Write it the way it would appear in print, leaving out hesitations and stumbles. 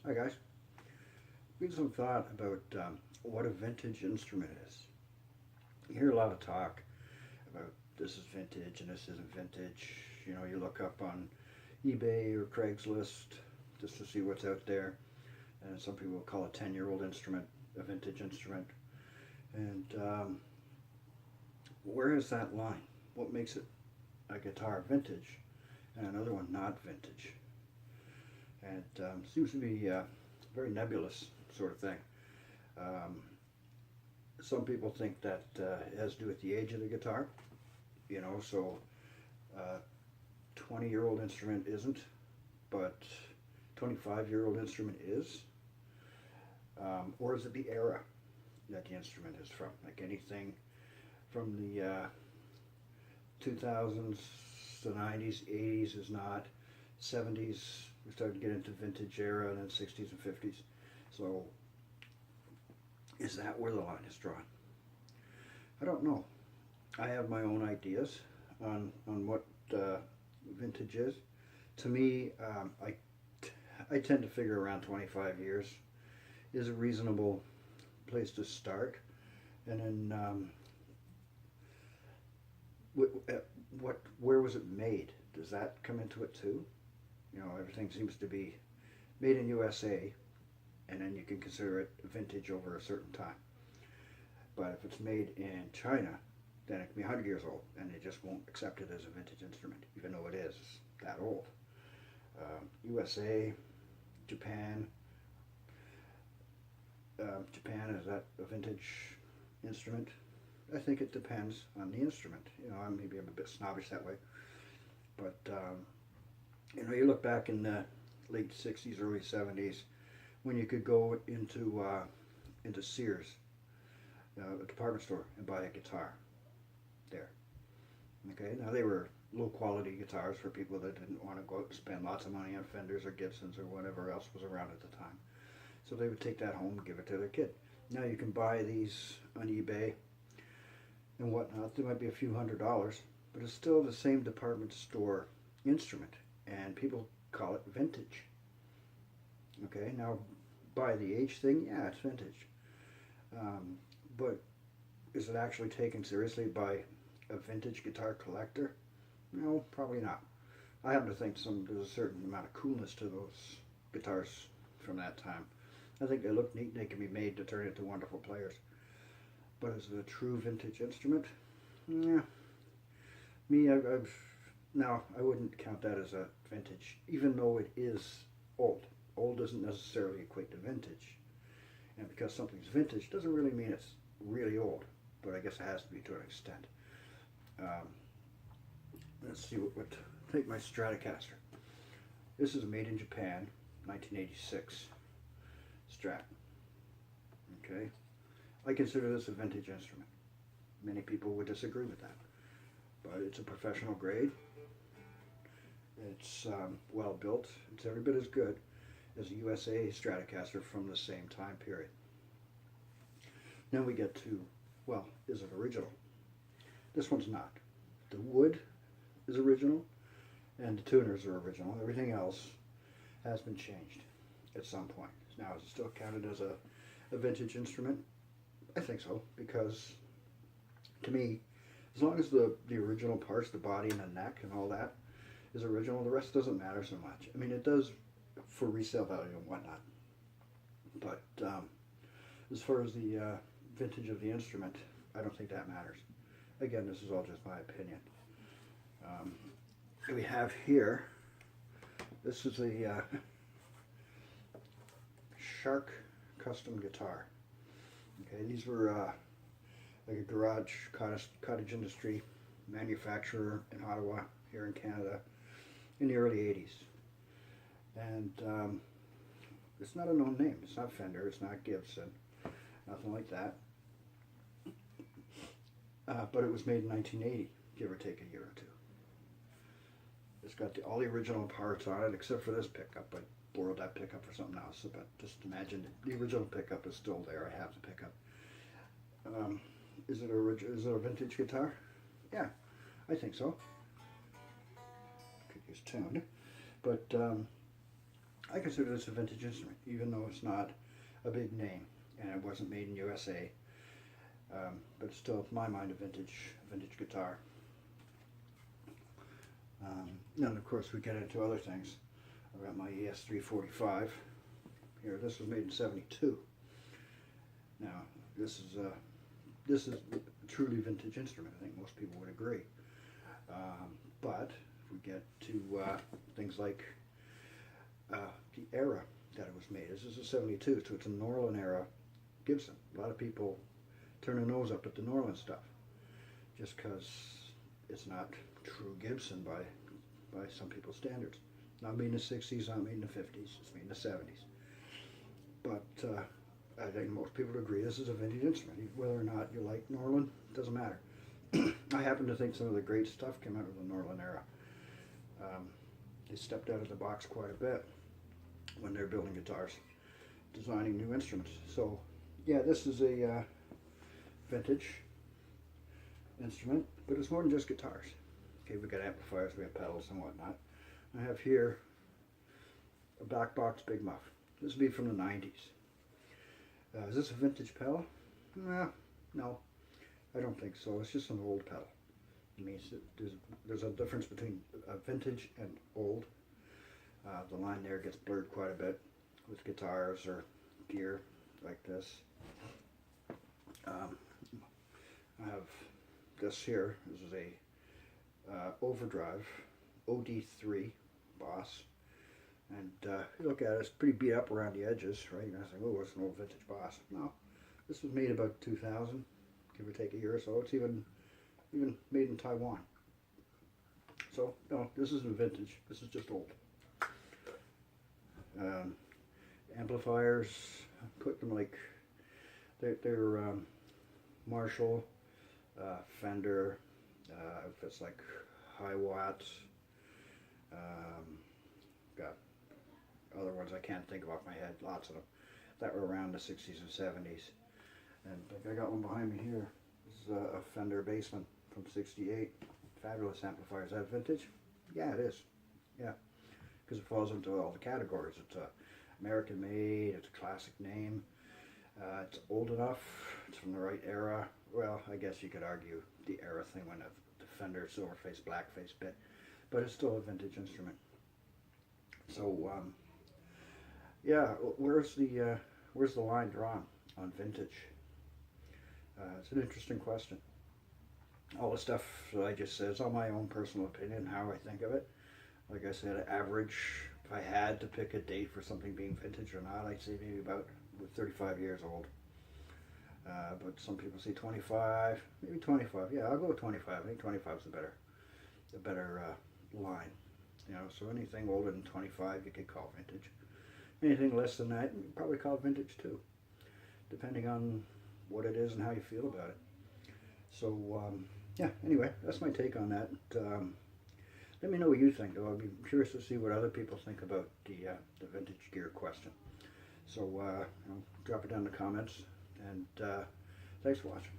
Hi guys. Give me some thought about what a vintage instrument is. You hear a lot of talk about this is vintage and this isn't vintage. You know, you look up on eBay or Craigslist just to see what's out there. And some people call a 10-year-old instrument a vintage instrument. And where is that line? What makes it a guitar vintage and another one not vintage? And it seems to be very nebulous sort of thing. Um, some people think that it has to do with the age of the guitar, you know, so 20-year-old instrument isn't, but 25-year-old instrument is. Or is it the era that the instrument is from? Like anything from the 2000s, the 90s, 80s is not. 70s, we started to get into vintage era, and then 60s and 50s. So is that where the line is drawn? I don't know. I have my own ideas on what vintage is. To me, I tend to figure around 25 years is a reasonable place to start. And then where was it made? Does that come into it too? You know, everything seems to be made in USA, and then you can consider it vintage over a certain time. But if it's made in China, then it can be 100 years old, and they just won't accept it as a vintage instrument, even though it is that old. USA, Japan. Japan, is that a vintage instrument? I think it depends on the instrument. You know, maybe I'm a bit snobbish that way, but you know, you look back in the late '60s, early '70s, when you could go into Sears, a department store, and buy a guitar there. Okay, now they were low quality guitars for people that didn't want to go out and spend lots of money on Fenders or Gibsons or whatever else was around at the time. So they would take that home and give it to their kid. Now you can buy these on eBay and whatnot. They might be a few $100s, but it's still the same department store instrument, and people call it vintage. Okay, now by the age thing, yeah, it's vintage. But is it actually taken seriously by a vintage guitar collector? No, probably not. I happen to think there's a certain amount of coolness to those guitars from that time. I think they look neat and they can be made to turn into wonderful players. But is it a true vintage instrument? Yeah. Me, now I wouldn't count that as a vintage, even though it is old. Old doesn't necessarily equate to vintage. And because something's vintage doesn't really mean it's really old, but I guess it has to be to an extent. Um, let's see take my Stratocaster. This is made in Japan, 1986 Strat. Okay, I consider this a vintage instrument. Many people would disagree with that, but it's a professional grade. It's well built. It's every bit as good as a USA Stratocaster from the same time period. Then we get to, well, is it original? This one's not. The wood is original, and the tuners are original. Everything else has been changed at some point. Now, is it still counted as a vintage instrument? I think so, because to me, as long as the original parts, the body and the neck and all that is original, the rest doesn't matter so much. I mean, it does for resale value and whatnot. But as far as the vintage of the instrument, I don't think that matters. Again, this is all just my opinion. We have here, this is a Shark custom guitar. Okay, these were like a garage cottage industry manufacturer in Ottawa, here in Canada, in the early 80s. And it's not a known name. It's not Fender, it's not Gibson, nothing like that. But it was made in 1980, give or take a year or two. It's got all the original parts on it, except for this pickup. I borrowed that pickup for something else, but just imagine the original pickup is still there. I have the pickup. Is it a vintage guitar? Yeah, I think so. Could use tuned, but I consider this a vintage instrument, even though it's not a big name and it wasn't made in USA. But it's still, in my mind, a vintage guitar. Then of course we get into other things. I've got my ES345 here. This was made in '72. Now this is a truly vintage instrument. I think most people would agree. But if we get to things like the era that it was made, this is a '72, so it's a Norlin era Gibson. A lot of people turn their nose up at the Norlin stuff just because it's not true Gibson by some people's standards. Not made in the '60s, not made in the '50s, it's made in the '70s. But I think most people agree this is a vintage instrument. Whether or not you like Norlin, doesn't matter. I happen to think some of the great stuff came out of the Norlin era. They stepped out of the box quite a bit when they're building guitars, designing new instruments. So yeah, this is a vintage instrument, but it's more than just guitars. Okay, we got amplifiers, we have pedals and whatnot. I have here a black box Big Muff. This would be from the '90s. Is this a vintage pedal? No, I don't think so. It's just an old pedal. It means that there's a difference between vintage and old. The line there gets blurred quite a bit with guitars or gear like this. I have this here. This is a Overdrive OD3 Boss, and you look at it, it's pretty beat up around the edges, right? You're gonna think, oh, it's an old vintage Boss. No, this was made about 2000, give or take a year or so. It's even made in Taiwan. So no, this isn't vintage. This is just old. Amplifiers, put them like they're Marshall, Fender, if it's like high watts, got other ones I can't think of off my head, lots of them that were around the '60s and '70s. And like I got one behind me here. This is a Fender Bassman from '68. Fabulous amplifier. Is that vintage? Yeah, it is. Yeah, because it falls into all the categories. It's American made, it's a classic name, it's old enough, it's from the right era. Well, I guess you could argue the era thing when the Fender silver-face, black-face bit, but it's still a vintage instrument. So, yeah, where's the line drawn on vintage? It's an interesting question. All the stuff that I just said is all my own personal opinion, how I think of it. Like I said, average, if I had to pick a date for something being vintage or not, I'd say maybe about 35 years old. But some people say 25, maybe 25. Yeah, I'll go with 25. I think 25 is the better line. You know, so anything older than 25 you could call vintage. Anything less than that, you could probably call vintage too, depending on what it is and how you feel about it. So yeah, anyway, that's my take on that. Let me know what you think, though. I'd be curious to see what other people think about the vintage gear question. So drop it down in the comments, and thanks for watching.